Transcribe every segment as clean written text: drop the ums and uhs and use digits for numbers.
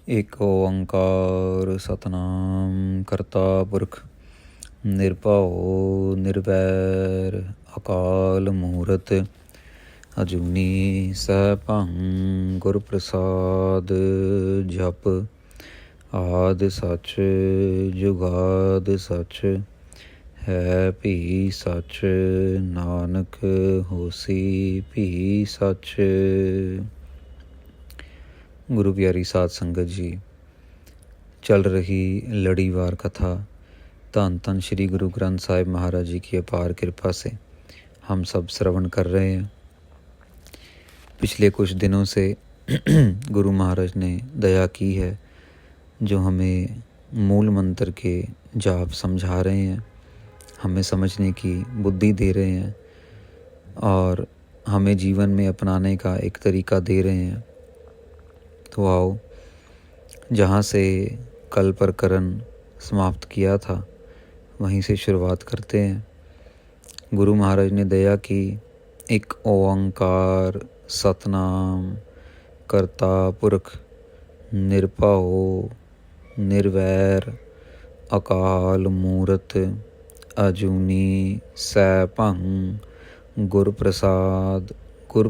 एक ओंकार सतनाम करता पुरख निरभਉ निर्वैर अकाल मूरत अजूनी सैभं गुर प्रसाद जप आद सच जुगाद सच है भी सच नानक होसी भी सच। गुरु प्यारी साध संगत जी, चल रही लड़ीवार कथा धन धन श्री गुरु ग्रंथ साहिब महाराज जी की अपार कृपा से हम सब श्रवण कर रहे हैं। पिछले कुछ दिनों से गुरु महाराज ने दया की है, जो हमें मूल मंत्र के जाप समझा रहे हैं, हमें समझने की बुद्धि दे रहे हैं और हमें जीवन में अपनाने का एक तरीका दे रहे हैं। तो आओ, जहाँ से कल प्रकरण समाप्त किया था वहीं से शुरुआत करते हैं। गुरु महाराज ने दया की, एक ओंकार सतनाम करता पुरख निरभਉ निर्वैर अकाल मूरत अजूनी सैभं गुर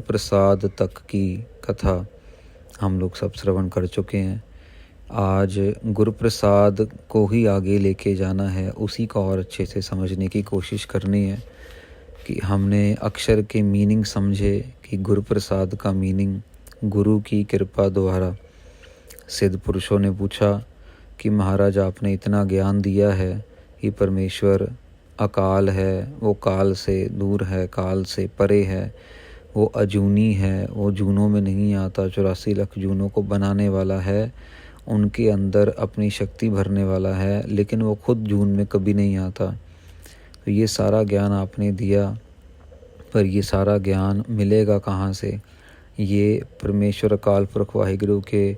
प्रसाद तक की कथा हम लोग सब श्रवण कर चुके हैं। आज गुरु प्रसाद को ही आगे लेके जाना है, उसी को और अच्छे से समझने की कोशिश करनी है कि हमने अक्षर के मीनिंग समझे कि गुरु प्रसाद का मीनिंग गुरु की कृपा द्वारा। सिद्ध पुरुषों ने पूछा कि महाराज आपने इतना ज्ञान दिया है कि परमेश्वर अकाल है, वो काल से दूर है, काल से परे है, वो अजूनी है, वो जूनों में नहीं आता, 84 लाख जूनों को बनाने वाला है, उनके अंदर अपनी शक्ति भरने वाला है, लेकिन वो खुद जून में कभी नहीं आता। तो ये सारा ज्ञान आपने दिया, पर ये सारा ज्ञान मिलेगा कहाँ से? ये परमेश्वर अकाल पुरख वाहिगुरु के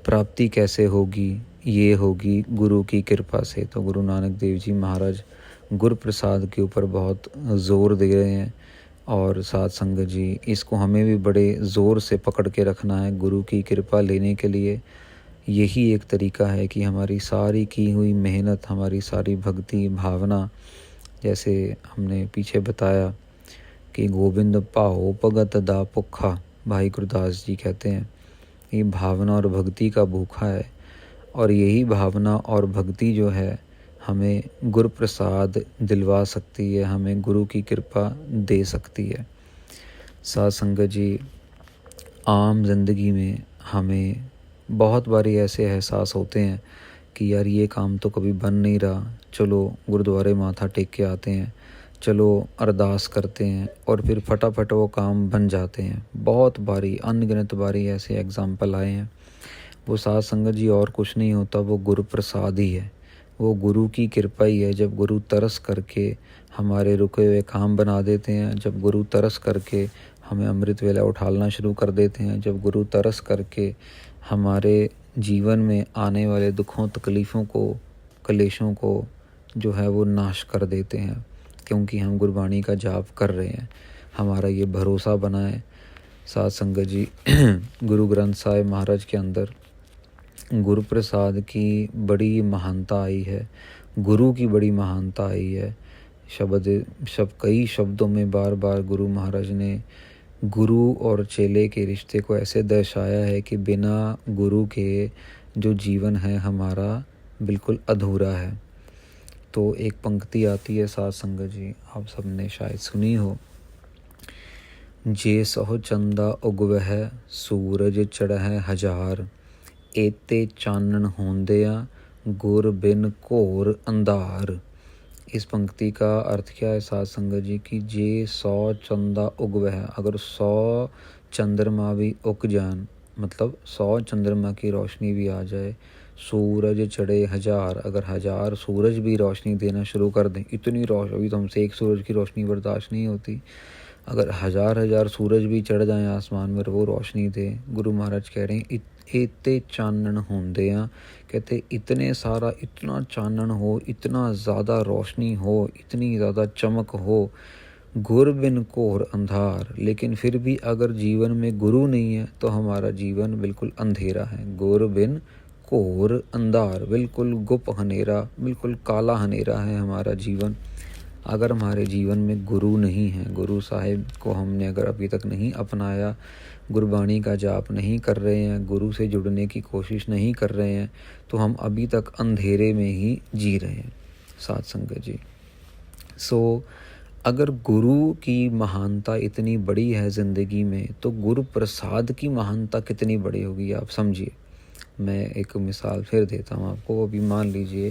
प्राप्ति कैसे होगी? ये होगी गुरु की कृपा से। तो गुरु नानक देव जी महाराज गुरु प्रसाद के ऊपर बहुत ज़ोर दे रहे हैं और साध संगत जी, इसको हमें भी बड़े ज़ोर से पकड़ के रखना है। गुरु की कृपा लेने के लिए यही एक तरीका है कि हमारी सारी की हुई मेहनत, हमारी सारी भक्ति भावना, जैसे हमने पीछे बताया कि गोविंद पाओ भगत दा भुखा, भाई गुरदास जी कहते हैं, ये भावना और भक्ति का भूखा है। और यही भावना और भक्ति जो है हमें गुरु प्रसाद दिलवा सकती है, हमें गुरु की कृपा दे सकती है। साध संगत जी, आम जिंदगी में हमें बहुत बारी ऐसे एहसास होते हैं कि यार ये काम तो कभी बन नहीं रहा, चलो गुरुद्वारे माथा टेक के आते हैं, चलो अरदास करते हैं और फिर फटाफट वो काम बन जाते हैं। बहुत बारी, अनगिनत बारी ऐसे एग्जाम्पल आए हैं। वो साध संगत जी और कुछ नहीं होता, वो गुरु प्रसाद ही है, वो गुरु की कृपा ही है। जब गुरु तरस करके हमारे रुके हुए काम बना देते हैं, जब गुरु तरस करके हमें अमृत वेला उठालना शुरू कर देते हैं, जब गुरु तरस करके हमारे जीवन में आने वाले दुखों तकलीफ़ों को, कलेशों को जो है वो नाश कर देते हैं, क्योंकि हम गुरबाणी का जाप कर रहे हैं, हमारा ये भरोसा बना है। साध संगत जी, गुरु ग्रंथ साहिब महाराज के अंदर गुरु प्रसाद की बड़ी महानता आई है, गुरु की बड़ी महानता आई है। कई शब्दों में बार बार गुरु महाराज ने गुरु और चेले के रिश्ते को ऐसे दर्शाया है कि बिना गुरु के जो जीवन है हमारा बिल्कुल अधूरा है। तो एक पंक्ति आती है साध संगत जी, आप सबने शायद सुनी हो, जे सहो चंदा उगवह सूरज चढ़ह हजार, एते चानन होंदिया गुर बिन घोर अंधार। इस पंक्ति का अर्थ क्या है साध संगत जी की, जे 100 चंदा उगवह, अगर 100 चंद्रमा भी उग जान, मतलब 100 चंद्रमा की रोशनी भी आ जाए, सूरज चढ़े 1000, अगर 1000 सूरज भी रोशनी देना शुरू कर दें, इतनी रोशनी, अभी तो हमसे एक सूरज की रोशनी बर्दाश्त नहीं होती, अगर 1000 सूरज भी चढ़ जाएं आसमान में वो रोशनी दे। गुरु महाराज कह रहे हैं एते चानन होंदे हैं, कहते इतने सारा, इतना चानन हो, इतना ज़्यादा रोशनी हो, इतनी ज़्यादा चमक हो, गुर बिन घोर अंधार, लेकिन फिर भी अगर जीवन में गुरु नहीं है तो हमारा जीवन बिल्कुल अंधेरा है। गुर बिन घोर अंधार, बिल्कुल गुप हनेरा, बिल्कुल काला हनेरा है हमारा जीवन। अगर हमारे जीवन में गुरु नहीं है, गुरु साहिब को हमने अगर अभी तक नहीं अपनाया, गुरबाणी का जाप नहीं कर रहे हैं, गुरु से जुड़ने की कोशिश नहीं कर रहे हैं, तो हम अभी तक अंधेरे में ही जी रहे हैं साध संगत जी। अगर गुरु की महानता इतनी बड़ी है ज़िंदगी में, तो गुरु प्रसाद की महानता कितनी बड़ी होगी, आप समझिए। मैं एक मिसाल फिर देता हूँ आपको। अभी मान लीजिए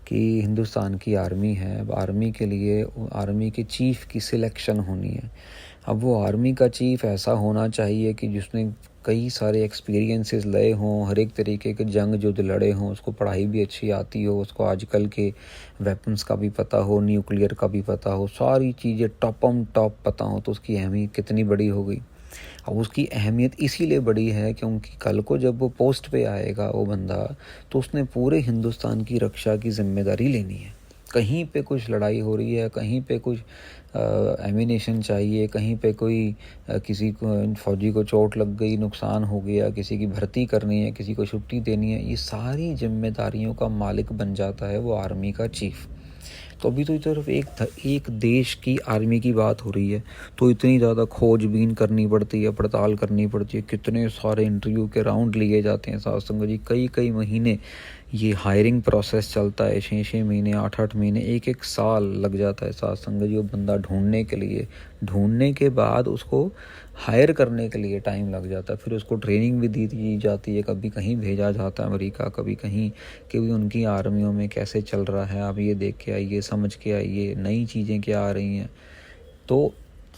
कि हिंदुस्तान की आर्मी है। अब आर्मी के लिए आर्मी के चीफ़ की सिलेक्शन होनी है। अब वो आर्मी का चीफ़ ऐसा होना चाहिए कि जिसने कई सारे एक्सपीरियंसेस लए हों, हर एक तरीके के जंग युद्ध लड़े हों, उसको पढ़ाई भी अच्छी आती हो, उसको आजकल के वेपन्स का भी पता हो, न्यूक्लियर का भी पता हो, सारी चीज़ें टॉप पता हो, तो उसकी अहमियत कितनी बड़ी हो गई। अब उसकी अहमियत इसीलिए बड़ी है क्योंकि कल को जब वो पोस्ट पे आएगा वो बंदा, तो उसने पूरे हिंदुस्तान की रक्षा की जिम्मेदारी लेनी है। कहीं पे कुछ लड़ाई हो रही है, कहीं पे कुछ एमिनेशन चाहिए, कहीं पे कोई किसी को फौजी को चोट लग गई, नुकसान हो गया, किसी की भर्ती करनी है, किसी को छुट्टी देनी है, ये सारी जिम्मेदारियों का मालिक बन जाता है वो आर्मी का चीफ़। तो अभी तो सिर्फ एक देश की आर्मी की बात हो रही है, तो इतनी ज़्यादा खोजबीन करनी पड़ती है, पड़ताल करनी पड़ती है, कितने सारे इंटरव्यू के राउंड लिए जाते हैं साथ संगत जी। कई महीने ये हायरिंग प्रोसेस चलता है, 6 महीने, 8 महीने, एक साल लग जाता है साथ संगत जी वो बंदा ढूंढने के लिए। ढूंढने के बाद उसको हायर करने के लिए टाइम लग जाता है, फिर उसको ट्रेनिंग भी दी जाती है, कभी कहीं भेजा जाता है अमेरिका, कभी कहीं, कि भी उनकी आर्मियों में कैसे चल रहा है, आप ये देख के आइए, समझ के आइए, नई चीज़ें क्या आ रही हैं। तो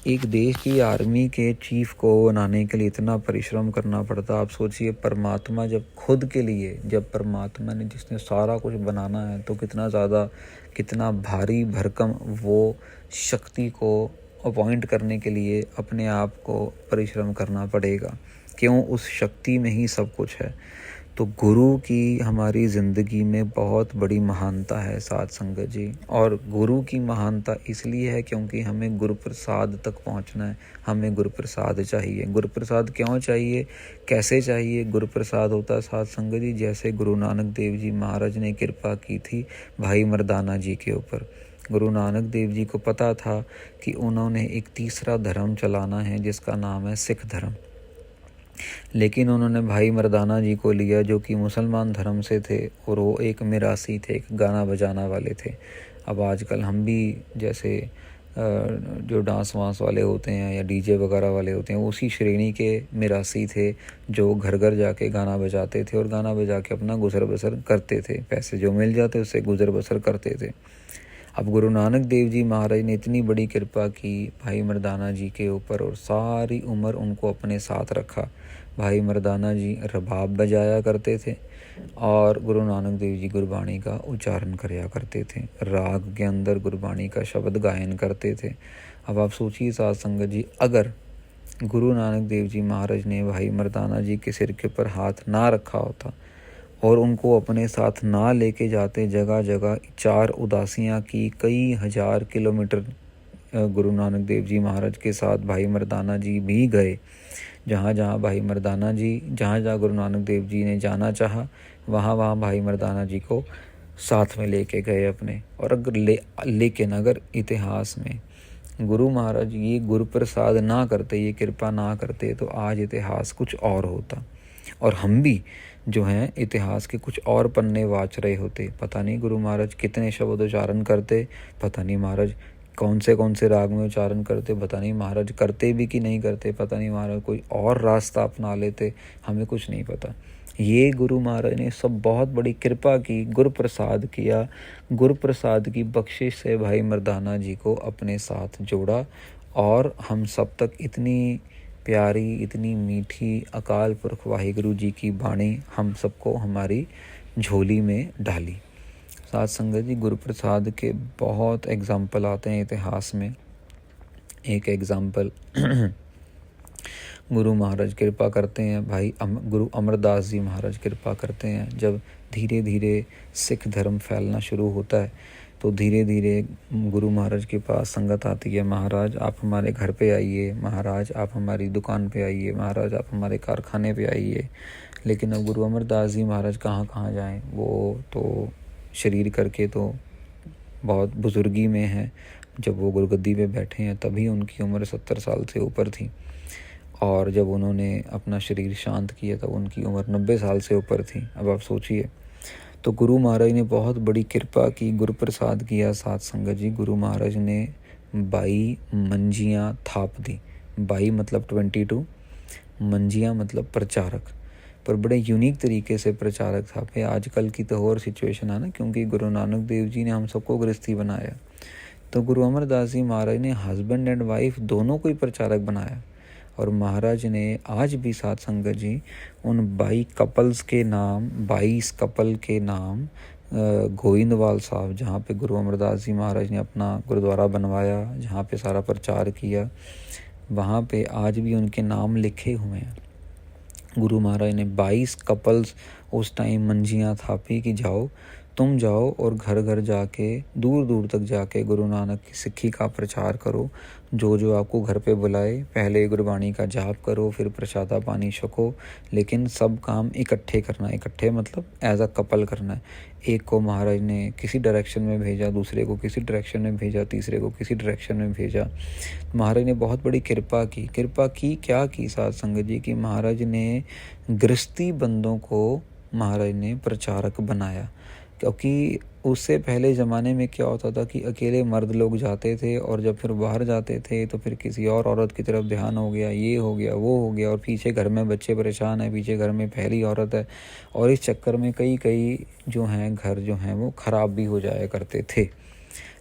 एक देश की आर्मी के चीफ़ को बनाने के लिए इतना परिश्रम करना पड़ता। आप सोचिए, परमात्मा जब परमात्मा ने जिसने सारा कुछ बनाना है, तो कितना भारी भरकम वो शक्ति को अपॉइंट करने के लिए अपने आप को परिश्रम करना पड़ेगा। क्यों? उस शक्ति में ही सब कुछ है। तो गुरु की हमारी ज़िंदगी में बहुत बड़ी महानता है साध संगत जी। और गुरु की महानता इसलिए है क्योंकि हमें गुरु प्रसाद तक पहुंचना है, हमें गुरु प्रसाद चाहिए। गुरु प्रसाद क्यों चाहिए, कैसे चाहिए? गुरु प्रसाद होता है साध संगत जी, जैसे गुरु नानक देव जी महाराज ने कृपा की थी भाई मर्दाना जी के ऊपर। गुरु नानक देव जी को पता था कि उन्होंने एक तीसरा धर्म चलाना है जिसका नाम है सिख धर्म, लेकिन उन्होंने भाई मर्दाना जी को लिया जो कि मुसलमान धर्म से थे, और वो एक मिरासी थे, एक गाना बजाना वाले थे। अब आजकल हम भी जैसे जो डांस वांस वाले होते हैं या डीजे वगैरह वाले होते हैं, उसी श्रेणी के मिरासी थे जो घर घर जाके गाना बजाते थे और गाना बजा के अपना गुजर बसर करते थे, पैसे जो मिल जाते उससे गुजर बसर करते थे। अब गुरु नानक देव जी महाराज ने इतनी बड़ी कृपा की भाई मर्दाना जी के ऊपर, और सारी उम्र उनको अपने साथ रखा। भाई मर्दाना जी रबाब बजाया करते थे और गुरु नानक देव जी गुरबाणी का उच्चारण कराया करते थे, राग के अंदर गुरबाणी का शब्द गायन करते थे। अब आप सोचिए साध संगत जी, अगर गुरु नानक देव जी महाराज ने भाई मर्दाना जी के सिर के ऊपर हाथ ना रखा होता और उनको अपने साथ ना लेके जाते, जगह जगह 4 उदासियाँ की, कई हज़ार किलोमीटर गुरु नानक देव जी महाराज के साथ भाई मर्दाना जी भी गए। जहाँ जहाँ गुरु नानक देव जी ने जाना चाहा, वहाँ भाई मर्दाना जी को साथ में लेके गए अपने। और लेकिन अगर इतिहास में गुरु महाराज ये गुरु प्रसाद ना करते, ये कृपा ना करते, तो आज इतिहास कुछ और होता और हम भी जो हैं इतिहास के कुछ और पन्ने वाच रहे होते। पता नहीं गुरु महाराज कितने शब्द उच्चारण करते, पता नहीं महाराज कौन से राग में उच्चारण करते, पता नहीं महाराज करते भी कि नहीं करते, पता नहीं महाराज कोई और रास्ता अपना लेते, हमें कुछ नहीं पता। ये गुरु महाराज ने सब बहुत बड़ी कृपा की, गुरु प्रसाद किया। गुरु प्रसाद की बख्शिश से भाई मर्दाना जी को अपने साथ जोड़ा और हम सब तक इतनी प्यारी, इतनी मीठी अकाल पुरख वाहिगुरु जी की बाणी हम सबको हमारी झोली में डाली। साथ संगत जी, गुरु प्रसाद के बहुत एग्जाम्पल आते हैं इतिहास में। एक एग्जाम्पल गुरु महाराज कृपा करते हैं, गुरु अमरदास जी महाराज कृपा करते हैं। जब धीरे धीरे सिख धर्म फैलना शुरू होता है तो धीरे धीरे गुरु महाराज के पास संगत आती है, महाराज आप हमारे घर पे आइए, महाराज आप हमारी दुकान पे आइए, महाराज आप हमारे कारखाने पे आइए। लेकिन अब गुरु अमरदास जी महाराज कहाँ कहाँ जाएं, वो तो शरीर करके तो बहुत बुजुर्गी में हैं। जब वो गुरुगद्दी पे बैठे हैं तभी उनकी उम्र 70 साल से ऊपर थी, और जब उन्होंने अपना शरीर शांत किया तब उनकी उम्र 90 साल से ऊपर थी। अब आप सोचिए, तो गुरु महाराज ने बहुत बड़ी कृपा की, गुरु प्रसाद किया साध संगत जी। गुरु महाराज ने 22 मंजियाँ थाप दी। 22 मतलब 22, मंजियाँ मतलब प्रचारक, पर बड़े यूनिक तरीके से प्रचारक थापे। आजकल की तो और सिचुएशन है ना, क्योंकि गुरु नानक देव जी ने हम सबको गृहस्थी बनाया, तो गुरु अमरदास जी महाराज ने हस्बैंड एंड वाइफ दोनों को ही प्रचारक बनाया। और महाराज ने आज भी साध संगत जी उन 22 कपल्स के नाम, 22 कपल के नाम गोविंदवाल साहब, जहाँ पे गुरु अमरदास जी महाराज ने अपना गुरुद्वारा बनवाया, जहाँ पे सारा प्रचार किया, वहाँ पे आज भी उनके नाम लिखे हुए हैं। गुरु महाराज ने 22 कपल्स उस टाइम मंजियाँ थापी कि जाओ, तुम जाओ और घर घर जाके, दूर दूर तक जाके गुरु नानक की सिक्खी का प्रचार करो। जो जो आपको घर पे बुलाए, पहले गुरबाणी का जाप करो, फिर प्रसादा पानी छको, लेकिन सब काम इकट्ठे करना। इकट्ठे मतलब एज अ कपल करना है। एक को महाराज ने किसी डायरेक्शन में भेजा, दूसरे को किसी डायरेक्शन में भेजा, तीसरे को किसी डायरेक्शन में भेजा। महाराज ने बहुत बड़ी कृपा की। क्या की साध संगत जी की, महाराज ने गृहस्थी बंदों को महाराज ने प्रचारक बनाया। क्योंकि उससे पहले ज़माने में क्या होता था कि अकेले मर्द लोग जाते थे, और जब फिर बाहर जाते थे तो फिर किसी और औरत की तरफ ध्यान हो गया, ये हो गया, वो हो गया, और पीछे घर में बच्चे परेशान हैं, पीछे घर में पहली औरत है, और इस चक्कर में कई जो हैं घर जो हैं वो ख़राब भी हो जाया करते थे।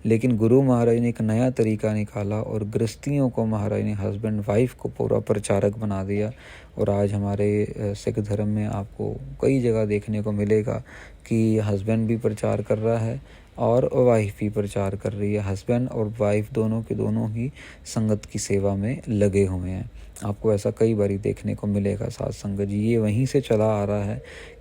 लेकिन गुरु महाराज ने एक नया तरीका निकाला, और गृहस्थियों को महाराज ने, हस्बैंड वाइफ को पूरा प्रचारक बना दिया। और आज हमारे सिख धर्म में आपको कई जगह देखने को मिलेगा कि हस्बैंड भी प्रचार कर रहा है और वाइफ भी प्रचार कर रही है। हस्बैंड और वाइफ दोनों के दोनों ही संगत की सेवा में लगे हुए हैं। आपको ऐसा कई बारी देखने को मिलेगा साध संगत जी। ये वहीं से चला आ रहा है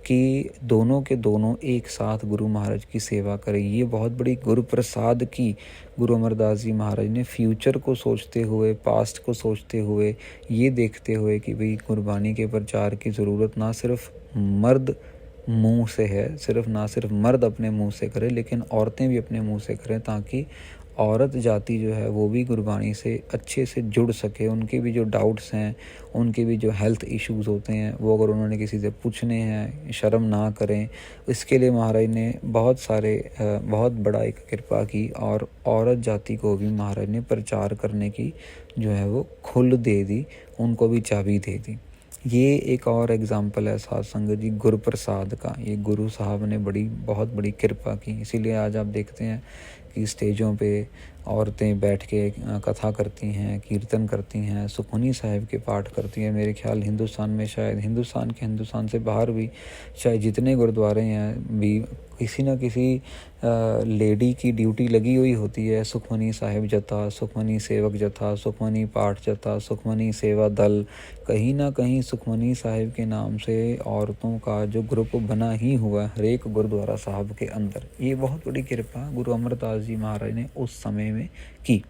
कि दोनों के दोनों एक साथ गुरु महाराज की सेवा करें। ये बहुत बड़ी गुरु प्रसाद की गुरु अमरदास जी महाराज ने फ्यूचर को सोचते हुए, पास्ट को सोचते हुए, ये देखते हुए कि भाई गुरबानी के प्रचार की ज़रूरत ना सिर्फ मर्द मुंह से है, ना सिर्फ मर्द अपने मुंह से करे, लेकिन औरतें भी अपने मुंह से करें, ताकि औरत जाति जो है वो भी गुरबानी से अच्छे से जुड़ सके। उनके भी जो डाउट्स हैं, उनके भी जो हेल्थ इश्यूज़ होते हैं, वो अगर उन्होंने किसी से पूछने हैं, शर्म ना करें। इसके लिए महाराज ने बहुत बड़ा एक कृपा की, और औरत जाति को भी महाराज ने प्रचार करने की जो है वो खुल दे दी, उनको भी चाबी दे दी। ये एक और एग्जाम्पल है साध संगत जी गुरु प्रसाद का। ये गुरु साहब ने बहुत बड़ी कृपा की। इसीलिए आज आप देखते हैं कि स्टेजों पे औरतें बैठ के कथा करती हैं, कीर्तन करती हैं, सुखमनी साहिब के पाठ करती हैं। मेरे ख्याल हिंदुस्तान में, शायद हिंदुस्तान से बाहर भी शायद जितने गुरुद्वारे हैं भी किसी न किसी लेडी की ड्यूटी लगी हुई होती है। सुखमनी साहिब जथा, सुखमनी सेवक जथा, सुखमनी पाठ जथा, सुखमनी सेवा दल, कहीं ना कहीं सुखमनी साहिब के नाम से औरतों का जो ग्रुप बना ही हुआ है हर एक गुरुद्वारा साहब के अंदर। ये बहुत बड़ी कृपा गुरु अमरदास जी महाराज ने उस समय में की।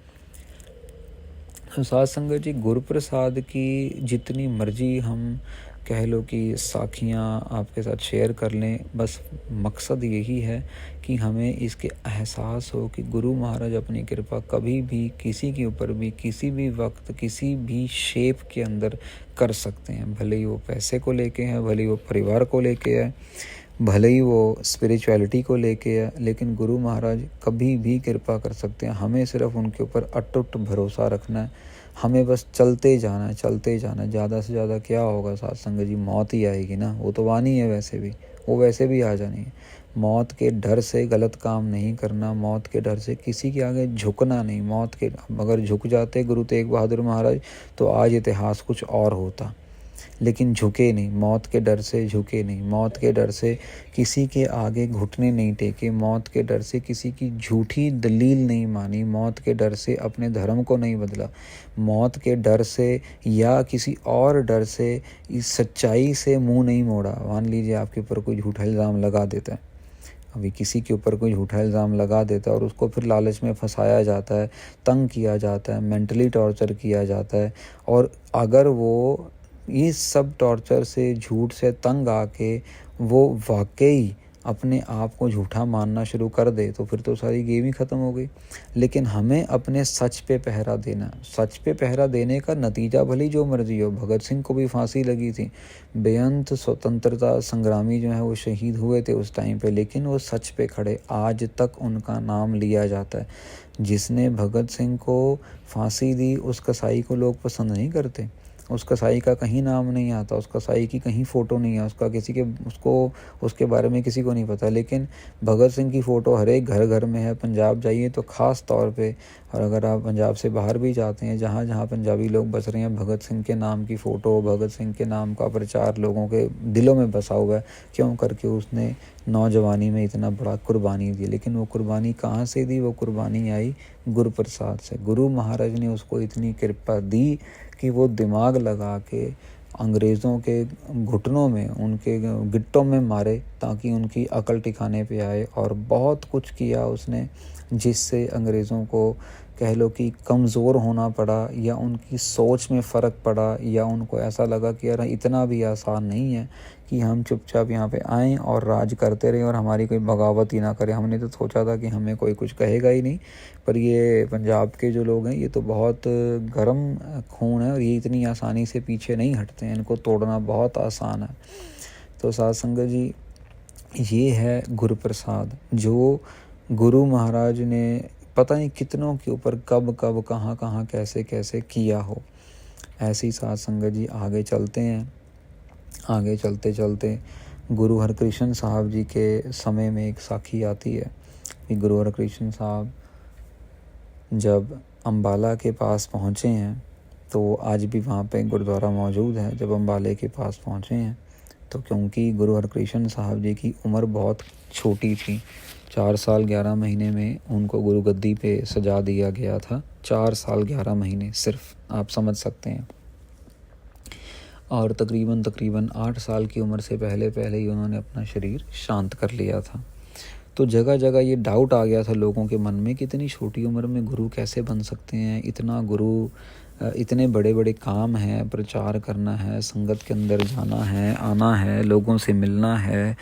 साध संगत जी, गुरु प्रसाद की जितनी मर्जी हम कह लो कि साखियाँ आपके साथ शेयर कर लें, बस मकसद यही है कि हमें इसके एहसास हो कि गुरु महाराज अपनी कृपा कभी भी किसी के ऊपर भी, किसी भी वक्त, किसी भी शेप के अंदर कर सकते हैं। भले ही वो पैसे को लेके है, भले ही वो परिवार को लेके है, भले ही वो स्पिरिचुअलिटी को लेके है, लेकिन गुरु महाराज कभी भी कृपा कर सकते हैं। हमें सिर्फ उनके ऊपर अटूट भरोसा रखना है। हमें बस चलते जाना है। ज़्यादा से ज़्यादा क्या होगा साध संगत जी, मौत ही आएगी ना। वो तो वानी है, वो वैसे भी आ जानी है। मौत के डर से गलत काम नहीं करना, मौत के डर से किसी के आगे झुकना नहीं। अगर झुक जाते गुरु तेग बहादुर महाराज तो आज इतिहास कुछ और होता, लेकिन झुके नहीं। मौत के डर से झुके नहीं, मौत के डर से किसी के आगे घुटने नहीं टेके, मौत के डर से किसी की झूठी दलील नहीं मानी, मौत के डर से अपने धर्म को नहीं बदला, मौत के डर से या किसी और डर से इस सच्चाई से मुंह नहीं मोड़ा। मान लीजिए आपके ऊपर कोई झूठा इल्ज़ाम लगा देता है, अभी किसी के ऊपर कोई झूठा इल्ज़ाम लगा देता है और उसको फिर लालच में फंसाया जाता है, तंग किया जाता है, मेंटली टॉर्चर किया जाता है। और अगर वो इस सब टॉर्चर से, झूठ से तंग आके वो वाक़ई अपने आप को झूठा मानना शुरू कर दे तो फिर तो सारी गेम ही ख़त्म हो गई। लेकिन हमें अपने सच पे पहरा देना है। सच पे पहरा देने का नतीजा भले ही जो मर्ज़ी हो। भगत सिंह को भी फांसी लगी थी, बेअंत स्वतंत्रता संग्रामी जो है वो शहीद हुए थे उस टाइम पे, लेकिन वो सच पे खड़े। आज तक उनका नाम लिया जाता है। जिसने भगत सिंह को फांसी दी उस कसाई को लोग पसंद नहीं करते। उस कसाई का कहीं नाम नहीं आता, उस कसाई की कहीं फ़ोटो नहीं है, उसके बारे में किसी को नहीं पता। लेकिन भगत सिंह की फ़ोटो हर एक घर घर में है। पंजाब जाइए तो ख़ास तौर पे, और अगर आप पंजाब से बाहर भी जाते हैं, जहाँ जहाँ पंजाबी लोग बस रहे हैं, भगत सिंह के नाम की फ़ोटो, भगत सिंह के नाम का प्रचार लोगों के दिलों में बसा हुआ है। क्यों? करके उसने नौजवानी में इतना बड़ा कुर्बानी दी। लेकिन वो कुर्बानी कहाँ से दी? वो कुर्बानी आई गुरु प्रसाद से। गुरु महाराज ने उसको इतनी कृपा दी कि वो दिमाग लगा के अंग्रेज़ों के घुटनों में, उनके गिट्टों में मारे ताकि उनकी अकल ठिकाने पे आए। और बहुत कुछ किया उसने जिससे अंग्रेज़ों को कह लो कि कमज़ोर होना पड़ा, या उनकी सोच में फ़र्क पड़ा, या उनको ऐसा लगा कि यार इतना भी आसान नहीं है कि हम चुपचाप यहाँ पे आएँ और राज करते रहें और हमारी कोई बगावत ही ना करें। हमने तो सोचा था कि हमें कोई कुछ कहेगा ही नहीं, पर ये पंजाब के जो लोग हैं ये तो बहुत गर्म खून है और ये इतनी आसानी से पीछे नहीं हटते हैं। इनको तोड़ना बहुत आसान है। तो साध संगत जी, ये है गुरु प्रसाद, जो गुरु महाराज ने पता नहीं कितनों के ऊपर कब कब कहाँ कहाँ कैसे कैसे किया हो। ऐसे ही साध संगत जी आगे चलते हैं। आगे चलते चलते गुरु हरकृष्ण साहब जी के समय में एक साखी आती है कि गुरु हरकृष्ण साहब जब अम्बाला के पास पहुँचे हैं, तो आज भी वहाँ पे गुरुद्वारा मौजूद है। जब अम्बाले के पास पहुँचे हैं तो क्योंकि गुरु हरकृष्ण साहब जी की उम्र बहुत छोटी थी, 4 साल 11 महीने में उनको गुरु गद्दी पे सजा दिया गया था। 4 साल 11 महीने सिर्फ, आप समझ सकते हैं। और तकरीबन 8 साल की उम्र से पहले ही उन्होंने अपना शरीर शांत कर लिया था। तो जगह जगह ये डाउट आ गया था लोगों के मन में कि इतनी छोटी उम्र में गुरु कैसे बन सकते हैं। इतने बड़े बड़े काम हैं, प्रचार करना है, संगत के अंदर जाना है, आना है, लोगों से मिलना है।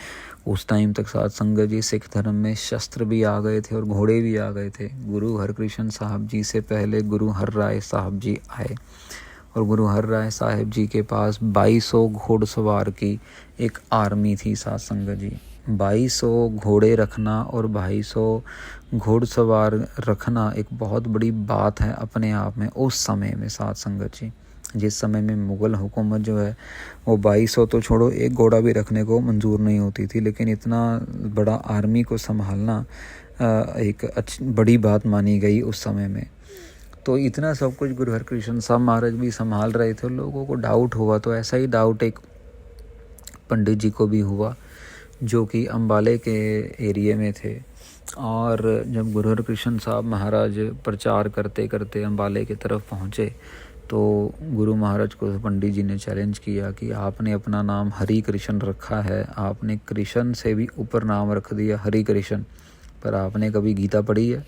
उस टाइम तक साध संगत जी सिख धर्म में शस्त्र भी आ गए थे और घोड़े भी आ गए थे। गुरु हरकृष्ण साहब जी से पहले गुरु हर राय साहब जी आए और गुरु हर राय साहब जी के पास 2200 घोड़सवार की एक आर्मी थी। साध संगत जी, 2200 घोड़े रखना और 2200 घोड़सवार रखना एक बहुत बड़ी बात है अपने आप में उस समय में। साध संगत जी, जिस समय में मुग़ल हुकूमत जो है वो 2200 तो छोड़ो, एक घोड़ा भी रखने को मंजूर नहीं होती थी, लेकिन इतना बड़ा आर्मी को संभालना एक बड़ी बात मानी गई उस समय में। तो इतना सब कुछ गुरु हरकृष्ण साहब महाराज भी संभाल रहे थे। लोगों को डाउट हुआ, तो ऐसा ही डाउट एक पंडित जी को भी हुआ जो कि अम्बाले के एरिए में थे। और जब गुरु हरकृष्ण साहब महाराज प्रचार करते करते अम्बाले की तरफ पहुँचे तो गुरु महाराज को पंडित जी ने चैलेंज किया कि आपने अपना नाम हरि कृष्ण रखा है, आपने कृष्ण से भी ऊपर नाम रख दिया हरि कृष्ण, पर आपने कभी गीता पढ़ी है?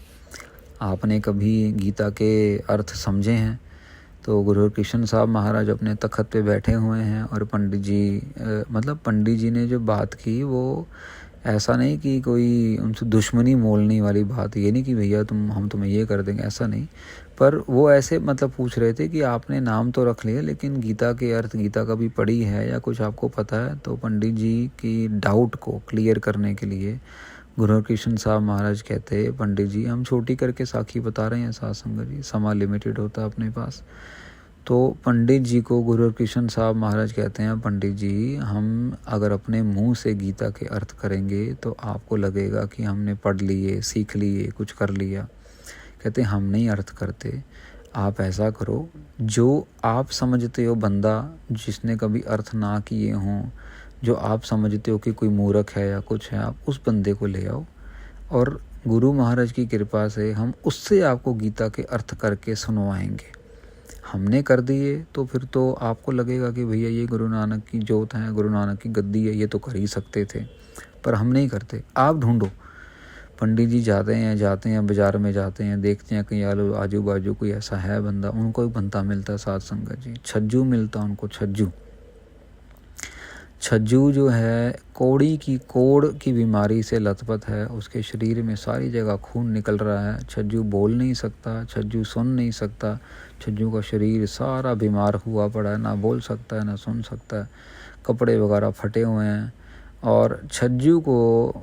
आपने कभी गीता के अर्थ समझे हैं? तो गुरु हरकृष्ण साहब महाराज अपने तख्त पे बैठे हुए हैं और पंडित जी ने जो बात की वो ऐसा नहीं कि कोई उनसे दुश्मनी मोलने वाली बात, ये नहीं कि भैया हम तुम्हें ये कर देंगे, ऐसा नहीं। पर वो ऐसे पूछ रहे थे कि आपने नाम तो रख लिया, लेकिन गीता के अर्थ, गीता का भी पढ़ी है या कुछ आपको पता है? तो पंडित जी की डाउट को क्लियर करने के लिए गुरु हरकृष्ण साहब महाराज कहते, पंडित जी हम छोटी करके साखी बता रहे हैं साध संगत जी, समा लिमिटेड होता है अपने पास। तो पंडित जी को गुरु हरकृष्ण साहब महाराज कहते हैं, पंडित जी हम अगर अपने मुंह से गीता के अर्थ करेंगे तो आपको लगेगा कि हमने पढ़ लिए, सीख लिए, कुछ कर लिया। कहते हम नहीं अर्थ करते, आप ऐसा करो जो आप समझते हो बंदा जिसने कभी अर्थ ना किए हों, जो आप समझते हो कि कोई मूर्ख है या कुछ है, आप उस बंदे को ले आओ और गुरु महाराज की कृपा से हम उससे आपको गीता के अर्थ करके सुनवाएंगे। हमने कर दिए तो फिर तो आपको लगेगा कि भैया ये गुरु नानक की जोत है, गुरु नानक की गद्दी है, ये तो कर ही सकते थे, पर हम नहीं करते। आप ढूंढो। पंडित जी जाते हैं बाज़ार में जाते हैं, देखते हैं कहीं आजू बाजू कोई ऐसा है बंदा, उनको ही बनता मिलता है साध संगत जी, छज्जू मिलता उनको, छज्जू जो है कोड़ की बीमारी से लथपथ है, उसके शरीर में सारी जगह खून निकल रहा है। छज्जू बोल नहीं सकता, छज्जू सुन नहीं सकता, छज्जू का शरीर सारा बीमार हुआ पड़ा है, ना बोल सकता है ना सुन सकता है, कपड़े वगैरह फटे हुए हैं। और छज्जू को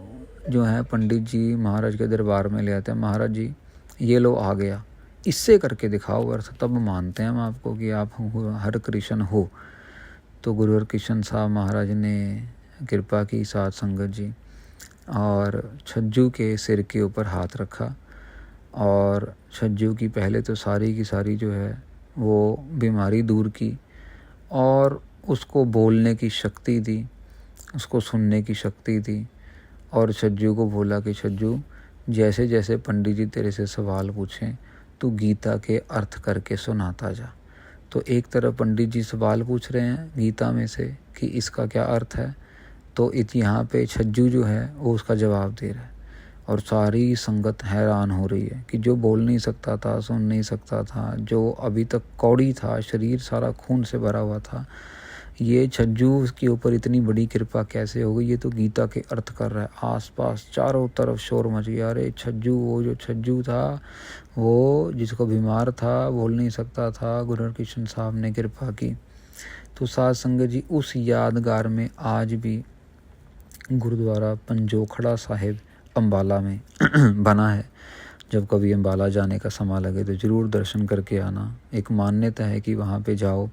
जो है पंडित जी महाराज के दरबार में ले आते हैं, महाराज जी ये लो आ गया, इससे करके दिखाओ अर्थ, तब मानते हैं हम आपको कि आप हर कृष्ण हो। तो गुरु हरकृष्ण साहब महाराज ने कृपा की साध संगत जी, और छज्जू के सिर के ऊपर हाथ रखा, और छज्जू की पहले तो सारी की सारी जो है वो बीमारी दूर की, और उसको बोलने की शक्ति दी, उसको सुनने की शक्ति दी। और छज्जू को बोला कि छज्जू जैसे जैसे पंडित जी तेरे से सवाल पूछें तू गीता के अर्थ करके सुनाता जा। तो एक तरफ पंडित जी सवाल पूछ रहे हैं गीता में से कि इसका क्या अर्थ है, तो यहाँ पे छज्जू जो है वो उसका जवाब दे रहा है, और सारी संगत हैरान हो रही है कि जो बोल नहीं सकता था, सुन नहीं सकता था, जो अभी तक कौड़ी था, शरीर सारा खून से भरा हुआ था, ये छज्जू के ऊपर इतनी बड़ी कृपा कैसे हो गई, ये तो गीता के अर्थ कर रहा है। आसपास चारों तरफ शोर मच गया, अरे छज्जू, वो जो छज्जू था, वो जिसको बीमार था, बोल नहीं सकता था, गुरु हरकृष्ण साहब ने कृपा की। तो साध संगत जी उस यादगार में आज भी गुरुद्वारा पंजोखड़ा साहिब अम्बाला में बना है। जब कभी अम्बाला जाने का समय लगे तो ज़रूर दर्शन करके आना। एक मान्यता है कि वहाँ पे जाओ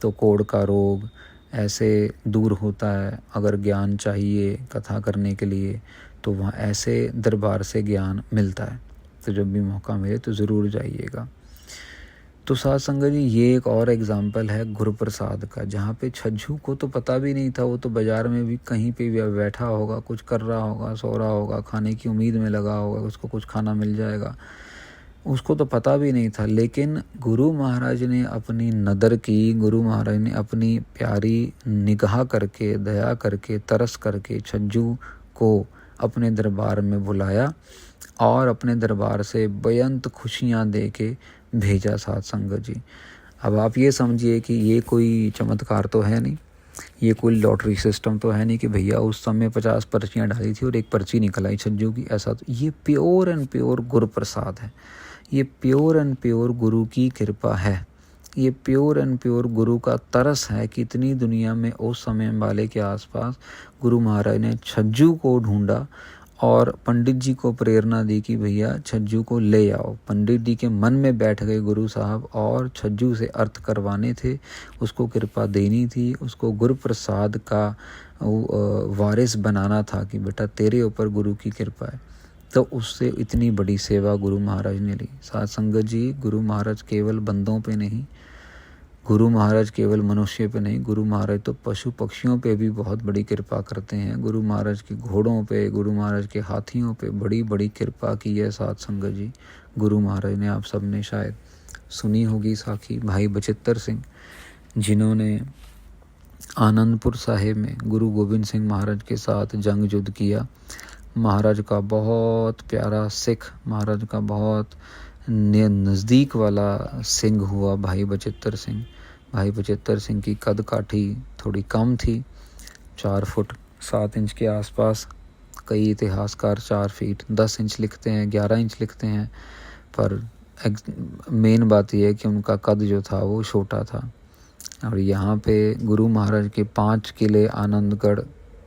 तो कोढ़ का रोग ऐसे दूर होता है। अगर ज्ञान चाहिए कथा करने के लिए तो वहाँ ऐसे दरबार से ज्ञान मिलता है। तो जब भी मौका मिले तो ज़रूर जाइएगा। तो साध संगत जी ये एक और एग्जाम्पल है गुरु प्रसाद का, जहाँ पे छज्जू को तो पता भी नहीं था, वो तो बाज़ार में भी कहीं पे भी बैठा होगा, कुछ कर रहा होगा, सो रहा होगा, खाने की उम्मीद में लगा होगा, उसको कुछ खाना मिल जाएगा, उसको तो पता भी नहीं था। लेकिन गुरु महाराज ने अपनी नदर की, गुरु महाराज ने अपनी प्यारी निगाह करके, दया करके, तरस करके छज्जू को अपने दरबार में बुलाया और अपने दरबार से बेअंत खुशियाँ दे के भेजा साध संगत जी। अब आप ये समझिए कि ये कोई चमत्कार तो है नहीं, ये कोई लॉटरी सिस्टम तो है नहीं कि भैया उस समय 50 पर्चियाँ डाली थी और एक पर्ची निकल आई छज्जू की, ऐसा तो ये pure and pure Guru Prasad है। ये प्योर एंड प्योर गुरु की कृपा है। ये प्योर एंड प्योर गुरु का तरस है कि इतनी दुनिया में उस समय अम्बाले के आसपास गुरु महाराज ने छज्जू को ढूंढा और पंडित जी को प्रेरणा दी कि भैया छज्जू को ले आओ। पंडित जी के मन में बैठ गए गुरु साहब और छज्जू से अर्थ करवाने थे, उसको कृपा देनी थी, उसको गुरु प्रसाद का वारिस बनाना था कि बेटा तेरे ऊपर गुरु की कृपा है। तो उससे इतनी बड़ी सेवा गुरु महाराज ने ली। साध संगत जी, गुरु महाराज केवल बंदों पे नहीं, गुरु महाराज केवल मनुष्य पे नहीं, गुरु महाराज तो पशु पक्षियों पे भी बहुत बड़ी कृपा करते हैं। गुरु महाराज के घोड़ों पे, गुरु महाराज के हाथियों पे बड़ी बड़ी कृपा की है साध संगत जी गुरु महाराज ने। आप सब ने शायद सुनी होगी साखी भाई बचित्तर सिंह, जिन्होंने आनंदपुर साहिब में गुरु गोबिंद सिंह महाराज के साथ जंग युद्ध किया। महाराज का बहुत प्यारा सिख, महाराज का बहुत नज़दीक वाला सिंह हुआ भाई बचित्तर सिंह। भाई बचित्तर सिंह की कद काठी थोड़ी कम थी, 4 फुट 7 इंच के आसपास। कई इतिहासकार 4 फीट 10 इंच लिखते हैं, 11 इंच लिखते हैं, पर मेन बात यह है कि उनका कद जो था वो छोटा था। और यहाँ पे गुरु महाराज के 5 किले, आनंदगढ़,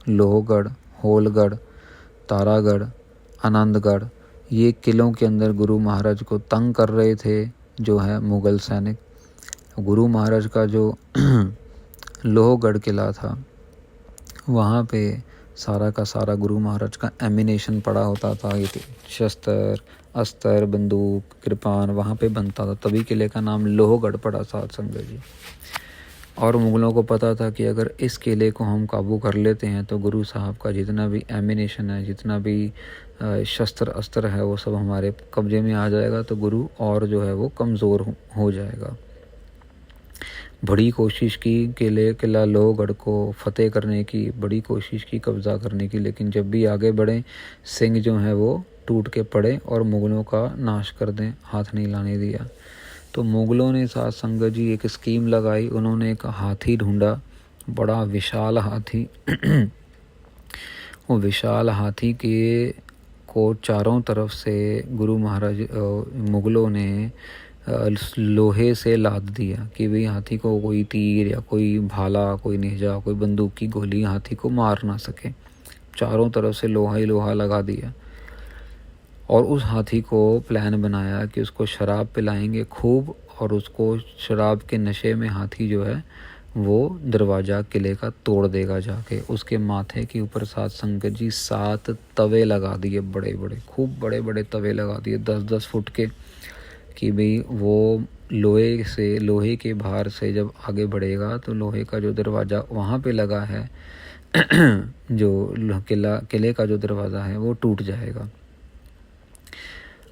लोहगढ़, होलगढ़, तारागढ़, आनंदगढ़, ये किलों के अंदर गुरु महाराज को तंग कर रहे थे जो है मुग़ल सैनिक। गुरु महाराज का जो लोहगढ़ किला था वहाँ पे सारा का सारा गुरु महाराज का एमिनेशन पड़ा होता था। ये शस्त्र, अस्त्र, बंदूक, कृपान वहाँ पे बनता था, तभी किले का नाम लोहगढ़ पड़ा साध संगत जी। और मुग़लों को पता था कि अगर इस किले को हम काबू कर लेते हैं तो गुरु साहब का जितना भी एमिनेशन है, जितना भी शस्त्र अस्त्र है, वो सब हमारे कब्जे में आ जाएगा, तो गुरु और जो है वो कमज़ोर हो जाएगा। बड़ी कोशिश की किला लोहगढ़ को फतेह करने की, बड़ी कोशिश की कब्ज़ा करने की, लेकिन जब भी आगे बढ़े सिंह जो हैं वो टूट के पड़े और मुग़लों का नाश कर दें, हाथ नहीं लाने दिया। तो मुग़लों ने साथ संगत जी एक स्कीम लगाई। उन्होंने एक हाथी ढूंढा, बड़ा विशाल हाथी। वो विशाल हाथी के को चारों तरफ से गुरु महाराज मुग़लों ने लोहे से लाद दिया कि भाई हाथी को कोई तीर या कोई भाला, कोई नेजा, कोई बंदूक की गोली हाथी को मार ना सके। चारों तरफ से लोहा ही लोहा लगा दिया और उस हाथी को प्लान बनाया कि उसको शराब पिलाएंगे खूब, और उसको शराब के नशे में हाथी जो है वो दरवाज़ा किले का तोड़ देगा जाके। उसके माथे के ऊपर साथ संगत जी 7 तवे लगा दिए, बड़े बड़े, खूब बड़े बड़े तवे लगा दिए 10-10 फुट के, कि भाई वो लोहे के भार से जब आगे बढ़ेगा तो लोहे का जो दरवाज़ा वहाँ पे लगा है जो किले का जो दरवाज़ा है वो टूट जाएगा।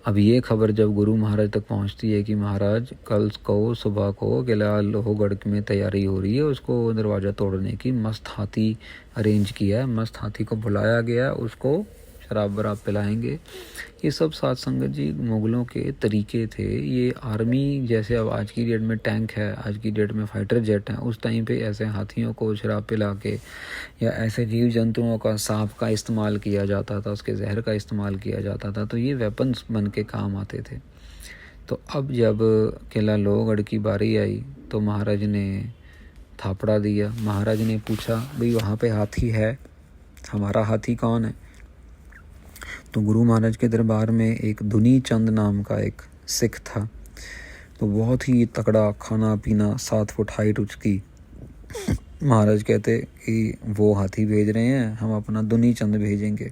अब ये खबर जब गुरु महाराज तक पहुंचती है कि महाराज कल को सुबह को किला लोहगढ़ में तैयारी हो रही है उसको दरवाज़ा तोड़ने की, मस्त हाथी अरेंज किया है, मस्त हाथी को बुलाया गया, उसको शराब वराब पिलाएंगे। ये सब साथ संगत जी मुग़लों के तरीके थे। ये आर्मी जैसे अब आज की डेट में टैंक है, आज की डेट में फाइटर जेट हैं, उस टाइम पे ऐसे हाथियों को शराब पिला के या ऐसे जीव जंतुओं का, सांप का इस्तेमाल किया जाता था, उसके जहर का इस्तेमाल किया जाता था, तो ये वेपन्स बन के काम आते थे। तो अब जब किला लोहगढ़ की बारी आई तो महाराज ने थापड़ा दिया। महाराज ने पूछा भाई वहाँ पे हाथी है, हमारा हाथी कौन है? तो गुरु महाराज के दरबार में एक दुनी चंद नाम का एक सिख था, तो बहुत ही तगड़ा, खाना पीना, 7 फुट हाइट उसकी। महाराज कहते कि वो हाथी भेज रहे हैं, हम अपना दुनी चंद भेजेंगे।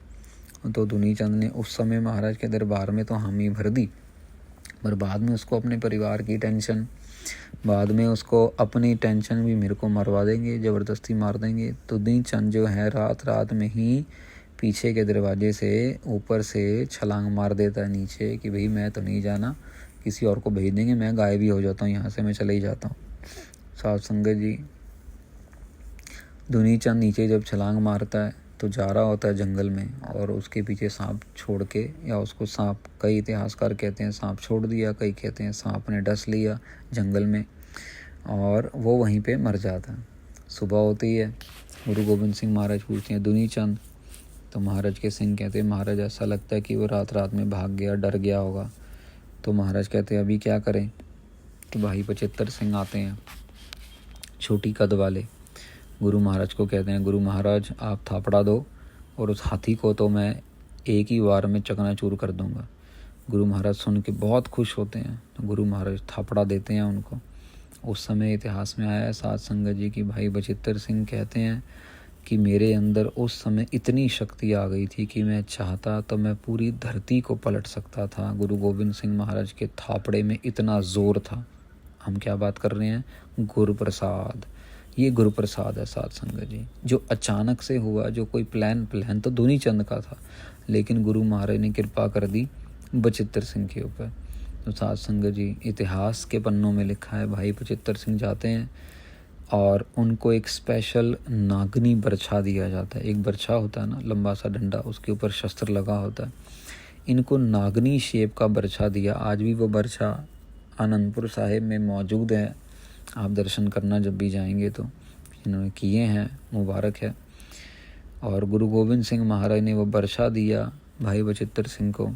तो दुनी चंद ने उस समय महाराज के दरबार में तो हामी भर दी, पर बाद में उसको अपने परिवार की टेंशन, बाद में उसको अपनी टेंशन भी मेरे को मरवा देंगे, ज़बरदस्ती मार देंगे। तो दुनी चंद जो है रात में ही पीछे के दरवाजे से ऊपर से छलांग मार देता है नीचे कि भाई मैं तो नहीं जाना, किसी और को भेज देंगे, मैं गायब ही हो जाता हूँ, यहाँ से मैं चले ही जाता हूँ। साथ संगत जी दुनी चंद नीचे जब छलांग मारता है तो जा रहा होता है जंगल में, और उसके पीछे सांप छोड़ के, या उसको सांप, कई इतिहासकार कहते हैं सांप छोड़ दिया, कई कहते हैं सांप ने डस लिया जंगल में, और वो वहीं पे मर जाता है। सुबह होती है, गुरु गोविंद सिंह महाराज पूछते हैं दुनी चंद, तो महाराज के सिंह कहते हैं महाराज ऐसा लगता है कि वो रात में भाग गया, डर गया होगा। तो महाराज कहते हैं अभी क्या करें? तो भाई 75 सिंह आते हैं, छोटी कद वाले, गुरु महाराज को कहते हैं गुरु महाराज आप थापड़ा दो और उस हाथी को तो मैं एक ही बार में चकनाचूर कर दूंगा। गुरु महाराज सुन के बहुत खुश होते हैं, तो गुरु महाराज थापड़ा देते हैं उनको। उस समय इतिहास में आया है साथ संगत जी की भाई 75 सिंह कहते हैं कि मेरे अंदर उस समय इतनी शक्ति आ गई थी कि मैं चाहता तो मैं पूरी धरती को पलट सकता था। गुरु गोविंद सिंह महाराज के थापड़े में इतना जोर था। हम क्या बात कर रहे हैं? गुरु प्रसाद। ये गुरु प्रसाद है साथ संगत जी, जो अचानक से हुआ, जो कोई प्लान तो दुनी चंद का था, लेकिन गुरु महाराज ने कृपा कर दी 75 सिंह के ऊपर। तो साथ संगत जी इतिहास के पन्नों में लिखा है भाई 75 सिंह जाते हैं और उनको एक स्पेशल नागनी बरछा दिया जाता है। एक बरछा होता है ना, लंबा सा डंडा, उसके ऊपर शस्त्र लगा होता है। इनको नागनी शेप का बरछा दिया। आज भी वो बरछा आनंदपुर साहिब में मौजूद है, आप दर्शन करना जब भी जाएंगे तो, इन्होंने किए हैं, मुबारक है। और गुरु गोविंद सिंह महाराज ने वो बरछा दिया भाई 75 सिंह को,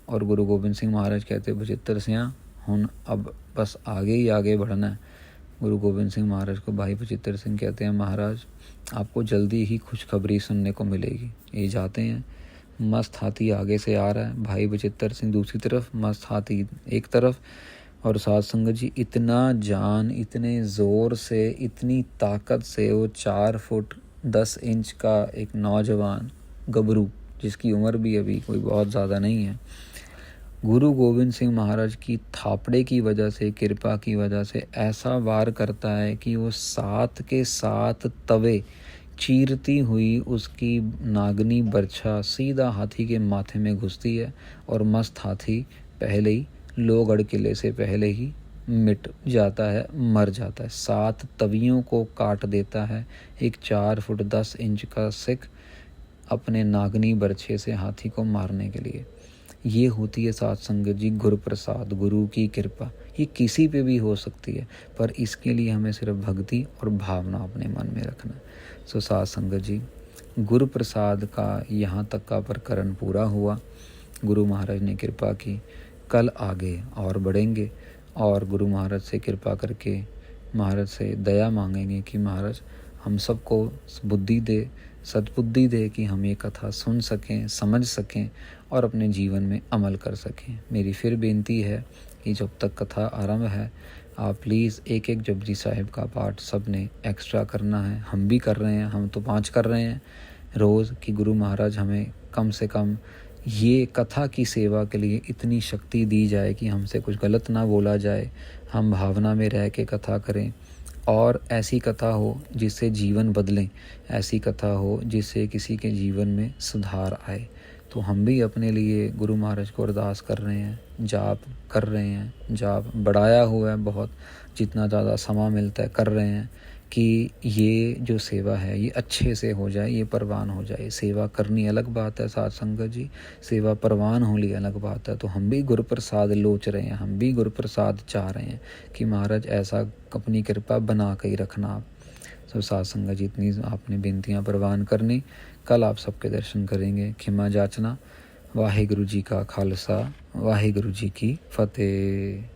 और गुरु गोविंद सिंह महाराज कहते 75 सिंह हुन अब बस आगे ही आगे बढ़ना है। गुरु गोविंद सिंह महाराज को भाई 75 सिंह कहते हैं महाराज आपको जल्दी ही खुशखबरी सुनने को मिलेगी। ये जाते हैं, मस्त हाथी आगे से आ रहा है, भाई 75 सिंह दूसरी तरफ, मस्त हाथी एक तरफ, और साथ संगत जी इतना जान, इतने ज़ोर से, इतनी ताकत से वो 4 फुट 10 इंच का एक नौजवान गबरू, जिसकी उम्र भी अभी कोई बहुत ज़्यादा नहीं है, गुरु गोविंद सिंह महाराज की थापड़े की वजह से, कृपा की वजह से ऐसा वार करता है कि वो 7 के 7 तवे चीरती हुई उसकी नागनी बरछा सीधा हाथी के माथे में घुसती है, और मस्त हाथी पहले ही लोहगढ़ किले से पहले ही मिट जाता है, मर जाता है। 7 तवियों को काट देता है एक 4 फुट 10 इंच का सिख अपने नागनी बरछे से हाथी को मारने के लिए। ये होती है साध संगत जी गुरु प्रसाद, गुरु की कृपा। ये किसी पे भी हो सकती है, पर इसके लिए हमें सिर्फ भक्ति और भावना अपने मन में रखना। सो साध संगत जी, गुरु प्रसाद का यहाँ तक का प्रकरण पूरा हुआ। गुरु महाराज ने कृपा की। कल आगे और बढ़ेंगे और गुरु महाराज से कृपा करके महाराज से दया मांगेंगे कि महाराज हम सबको बुद्धि दे, सद्बुद्धि दे कि हम ये कथा सुन सकें, समझ सकें और अपने जीवन में अमल कर सकें। मेरी फिर बेनती है कि जब तक कथा आरंभ है, आप प्लीज़ एक एक जपजी साहिब का पाठ सब ने एक्स्ट्रा करना है। हम भी कर रहे हैं, हम तो 5 कर रहे हैं रोज़, कि गुरु महाराज हमें कम से कम ये कथा की सेवा के लिए इतनी शक्ति दी जाए कि हमसे कुछ गलत ना बोला जाए, हम भावना में रह के कथा करें और ऐसी कथा हो जिससे जीवन बदलें, ऐसी कथा हो जिससे किसी के जीवन में सुधार आए। तो हम भी अपने लिए गुरु महाराज को अरदास कर रहे हैं, जाप कर रहे हैं, जाप बढ़ाया हुआ है बहुत, जितना ज़्यादा समय मिलता है कर रहे हैं कि ये जो सेवा है ये अच्छे से हो जाए, ये परवान हो जाए। सेवा करनी अलग बात है साध संगत जी, सेवा परवान होनी अलग बात है। तो हम भी गुरु प्रसाद लोच रहे हैं, हम भी गुरु प्रसाद चाह रहे हैं कि महाराज ऐसा अपनी कृपा बना के ही रखना आप। तो साध संगत जी, इतनी आपने बेनतियाँ परवान करनी। कल आप सबके दर्शन करेंगे। खिमा जाचना। वाहिगुरु जी का खालसा, वाहिगुरु जी की फतेह।